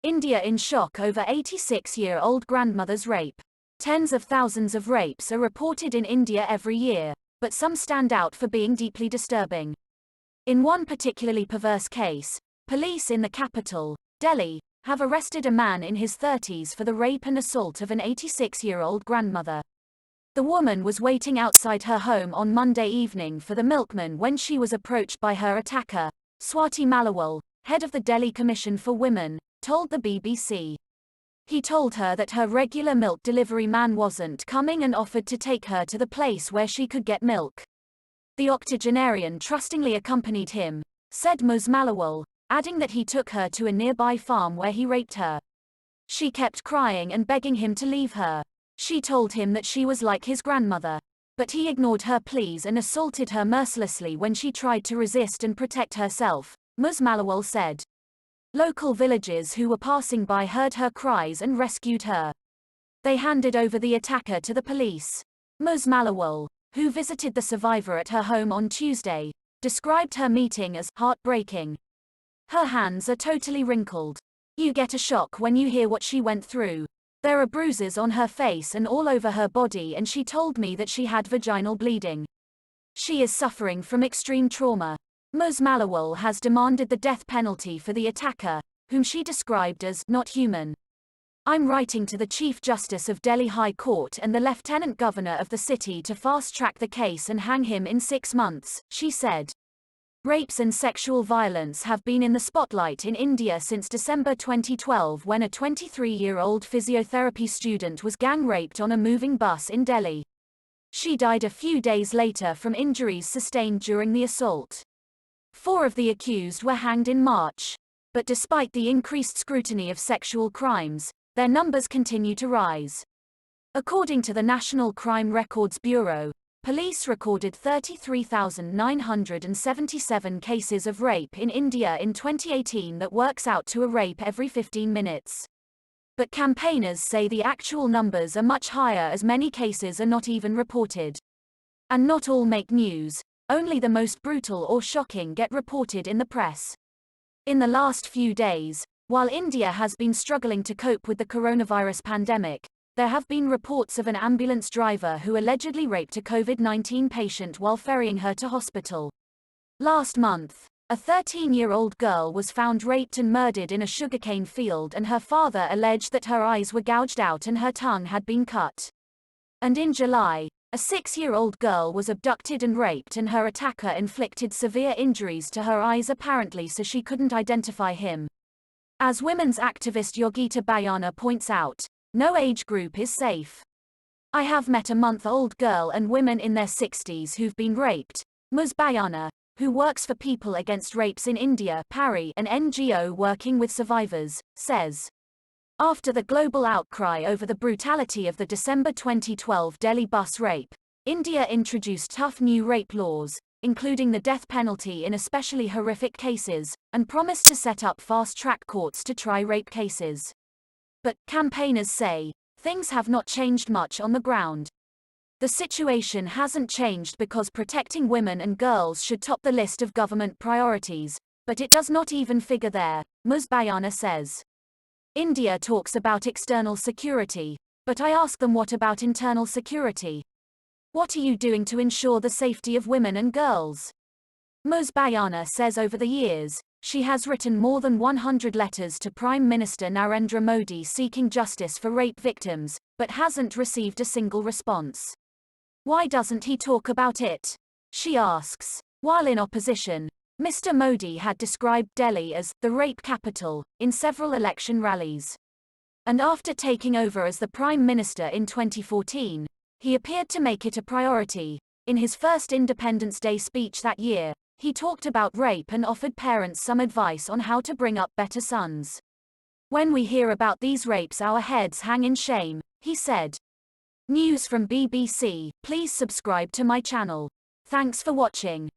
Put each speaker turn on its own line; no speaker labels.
India in shock over 86-year-old grandmother's rape. Tens of thousands of rapes are reported in India every year, but some stand out for being deeply disturbing. In one particularly perverse case, police in the capital, Delhi, have arrested a man in his 30s for the rape and assault of an 86-year-old grandmother. The woman was waiting outside her home on Monday evening for the milkman when she was approached by her attacker, Swati Malawal, head of the Delhi Commission for Women, told the BBC. He told her that her regular milk delivery man wasn't coming and offered to take her to the place where she could get milk. The octogenarian trustingly accompanied him, said Ms. Malawal, adding that he took her to a nearby farm where he raped her. She kept crying and begging him to leave her. She told him that she was like his grandmother. But he ignored her pleas and assaulted her mercilessly when she tried to resist and protect herself, Ms. Malawal said. Local villagers who were passing by heard her cries and rescued her. They handed over the attacker to the police. Ms. Malawal, who visited the survivor at her home on Tuesday, described her meeting as heartbreaking. Her hands are totally wrinkled. You get a shock when you hear what she went through. There are bruises on her face and all over her body, and she told me that she had vaginal bleeding. She is suffering from extreme trauma. Ms. Malawal has demanded the death penalty for the attacker, whom she described as not human. I'm writing to the Chief Justice of Delhi High Court and the Lieutenant Governor of the city to fast-track the case and hang him in 6 months, she said. Rapes and sexual violence have been in the spotlight in India since December 2012 when a 23-year-old physiotherapy student was gang-raped on a moving bus in Delhi. She died a few days later from injuries sustained during the assault. 4 of the accused were hanged in March. But despite the increased scrutiny of sexual crimes, their numbers continue to rise. According to the National Crime Records Bureau, police recorded 33,977 cases of rape in India in 2018. That works out to a rape every 15 minutes. But campaigners say the actual numbers are much higher, as many cases are not even reported. And not all make news, only the most brutal or shocking get reported in the press. In the last few days, while India has been struggling to cope with the coronavirus pandemic, there have been reports of an ambulance driver who allegedly raped a COVID-19 patient while ferrying her to hospital. Last month, a 13-year-old girl was found raped and murdered in a sugarcane field, and her father alleged that her eyes were gouged out and her tongue had been cut. And in July, a 6-year-old girl was abducted and raped, and her attacker inflicted severe injuries to her eyes, apparently so she couldn't identify him. As women's activist Yogita Bayana points out, no age group is safe. I have met a month-old girl and women in their 60s who've been raped, Ms. Bayana, who works for People Against Rapes in India, PARI, an NGO working with survivors, says. After the global outcry over the brutality of the December 2012 Delhi bus rape, India introduced tough new rape laws, including the death penalty in especially horrific cases, and promised to set up fast-track courts to try rape cases. But, campaigners say, things have not changed much on the ground. The situation hasn't changed because protecting women and girls should top the list of government priorities, but it does not even figure there, Ms. Bayana says. India talks about external security, but I ask them, what about internal security? What are you doing to ensure the safety of women and girls? Ms. Bayana says over the years, she has written more than 100 letters to Prime Minister Narendra Modi seeking justice for rape victims, but hasn't received a single response. Why doesn't he talk about it? She asks. While in opposition, Mr. Modi had described Delhi as the rape capital in several election rallies. And after taking over as the Prime Minister in 2014, he appeared to make it a priority. In his first Independence Day speech that year, he talked about rape and offered parents some advice on how to bring up better sons. When we hear about these rapes, our heads hang in shame, he said. News from BBC. Please subscribe to my channel. Thanks for watching.